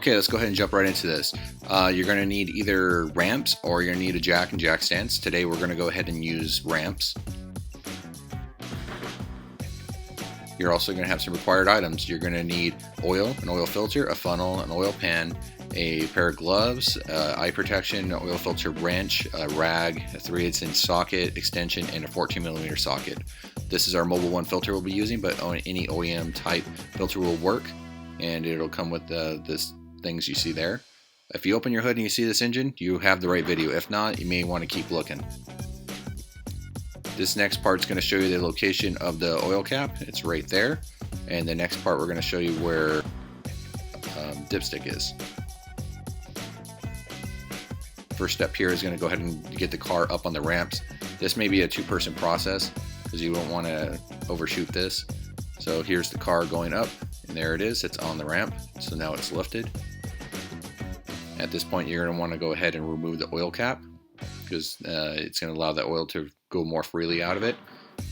Okay, let's go ahead and jump right into this. You're going to need either ramps or you're going to need a jack and jack stands. Today we're going to go ahead and use ramps. You're also going to have some required items. You're going to need oil, an oil filter, a funnel, an oil pan, a pair of gloves, eye protection, an oil filter wrench, a rag, a 3/8 inch socket, extension, and a 14mm socket. This is our Mobile 1 filter we'll be using, but on any OEM type filter will work, and it'll come with this things you see there. If you open your hood and you see this engine, you have the right video. If not, you may want to keep looking. This next part is going to show you the location of the oil cap. It's right there. And the next part we're going to show you where dipstick is. First step here is going to go ahead and get the car up on the ramps. This may be a two-person process because you don't want to overshoot this. So here's the car going up, and there it is. It's on the ramp. So now it's lifted. At this point, you're going to want to go ahead and remove the oil cap because it's going to allow the oil to go more freely out of it.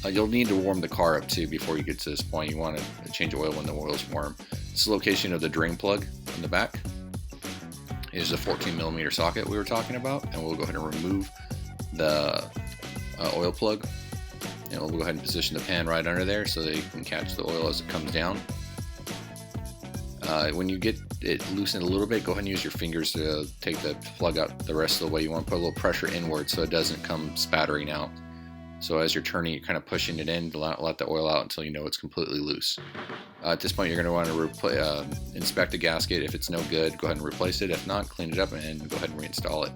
You'll need to warm the car up too before you get to this point. You want to change oil when the oil is warm. This is the location of the drain plug in the back. Here's the 14mm socket we were talking about, and we'll go ahead and remove the oil plug. And we'll go ahead and position the pan right under there so that you can catch the oil as it comes down. When you get it loosened a little bit, go ahead and use your fingers to take the plug out the rest of the way. You want to put a little pressure inward so it doesn't come spattering out. So as you're turning, you're kind of pushing it in to let the oil out until you know it's completely loose. At this point, you're going to want to inspect the gasket. If it's no good, go ahead and replace it. If not, clean it up and go ahead and reinstall it.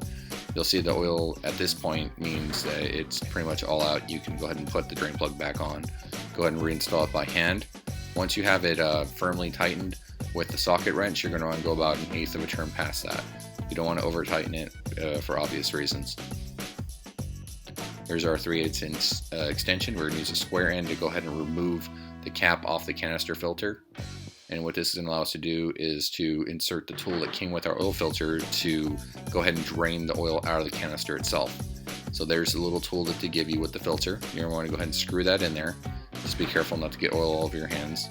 You'll see the oil at this point means that it's pretty much all out. You can go ahead and put the drain plug back on. Go ahead and reinstall it by hand. Once you have it firmly tightened with the socket wrench, you're going to want to go about 1/8 of a turn past that. You don't want to over tighten it for obvious reasons. Here's our 3/8 inch extension. We're going to use a square end to go ahead and remove the cap off the canister filter. And what this is going to allow us to do is to insert the tool that came with our oil filter to go ahead and drain the oil out of the canister itself. So there's a little tool that they give you with the filter. You're going to want to go ahead and screw that in there. Just be careful not to get oil all over your hands.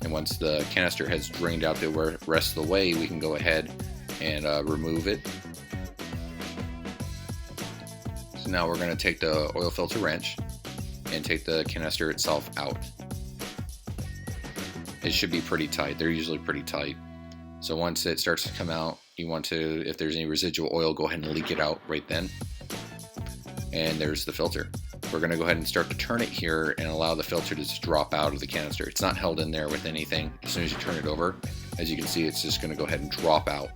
And once the canister has drained out the rest of the way, we can go ahead and remove it. So now we're going to take the oil filter wrench and take the canister itself out. It should be pretty tight. They're usually pretty tight. So once it starts to come out, you want to, if there's any residual oil, go ahead and leak it out right then. And there's the filter. We're going to go ahead and start to turn it here and allow the filter to just drop out of the canister. It's not held in there with anything. As soon as you turn it over, as you can see, it's just going to go ahead and drop out.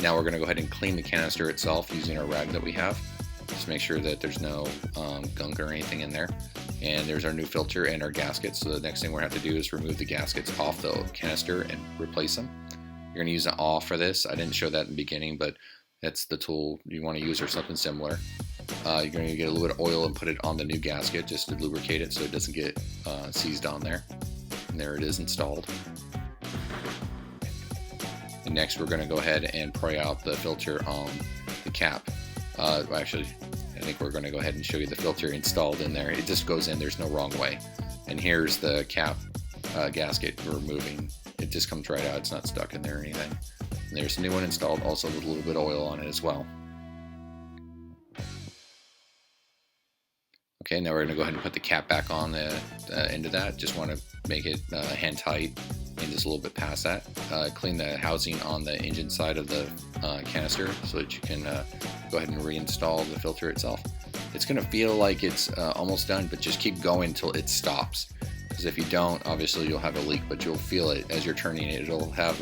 Now we're going to go ahead and clean the canister itself using our rag that we have. Just make sure that there's no gunk or anything in there. And there's our new filter and our gaskets. So the next thing we're going to have to do is remove the gaskets off the canister and replace them. You're going to use an awl for this. I didn't show that in the beginning, but that's the tool you want to use or something similar. You're going to get a little bit of oil and put it on the new gasket just to lubricate it so it doesn't get seized on there. And there it is installed. And next we're going to go ahead and pry out the filter on the cap. Actually, I think we're going to go ahead and show you the filter installed in there. It just goes in, there's no wrong way. And here's the cap gasket we're removing. It just comes right out, it's not stuck in there or anything. And there's a new one installed also with a little bit of oil on it as well. Okay, now we're going to go ahead and put the cap back on the end of that. Just want to make it hand tight and just a little bit past that. Clean the housing on the engine side of the canister so that you can go ahead and reinstall the filter itself. It's going to feel like it's almost done, but just keep going until it stops. Because if you don't, obviously you'll have a leak, but you'll feel it as you're turning it. It'll have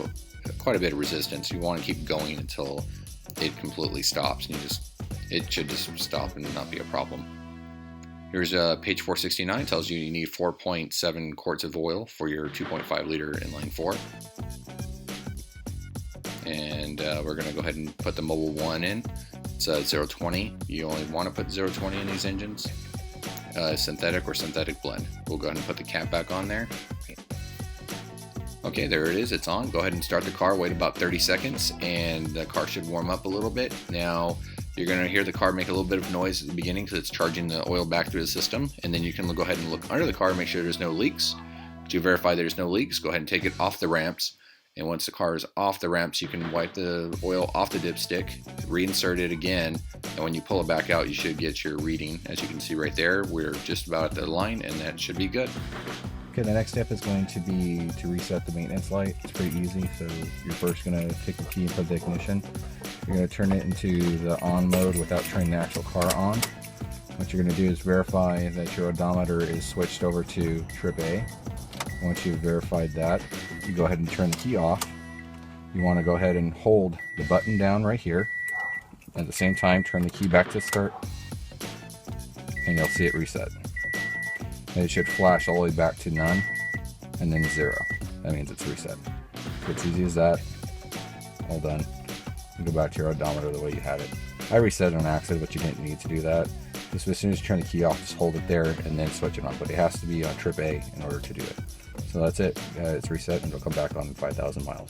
quite a bit of resistance. You want to keep going until it completely stops. And it should just stop and not be a problem. Here's page 469, tells you need 4.7 quarts of oil for your 2.5 liter inline 4. And we're going to go ahead and put the Mobile 1 in. It's 020. You only want to put 020 in these engines. Synthetic or synthetic blend. We'll go ahead and put the cap back on there. Okay, there it is. It's on. Go ahead and start the car. Wait about 30 seconds and the car should warm up a little bit. Now you're going to hear the car make a little bit of noise at the beginning because it's charging the oil back through the system. And then you can go ahead and look under the car, make sure there's no leaks. To verify there's no leaks, go ahead and take it off the ramps. And once the car is off the ramps, you can wipe the oil off the dipstick, reinsert it again, and when you pull it back out, you should get your reading. As you can see right there, we're just about at the line, and that should be good. Okay, the next step is going to be to reset the maintenance light. It's pretty easy. So you're first going to take the key and put the ignition. You're going to turn it into the on mode without turning the actual car on. What you're going to do is verify that your odometer is switched over to trip A. Once you've verified that, you go ahead and turn the key off. You want to go ahead and hold the button down right here. At the same time, turn the key back to start, and you'll see it reset. And it should flash all the way back to none, and then 0. That means it's reset. So it's easy as that. All done. You go back to your odometer the way you had it. I reset it on accident, but you didn't need to do that. Just as soon as you turn the key off, just hold it there and then switch it on. But it has to be on trip A in order to do it. So that's it. It's reset and it'll come back on 5,000 miles.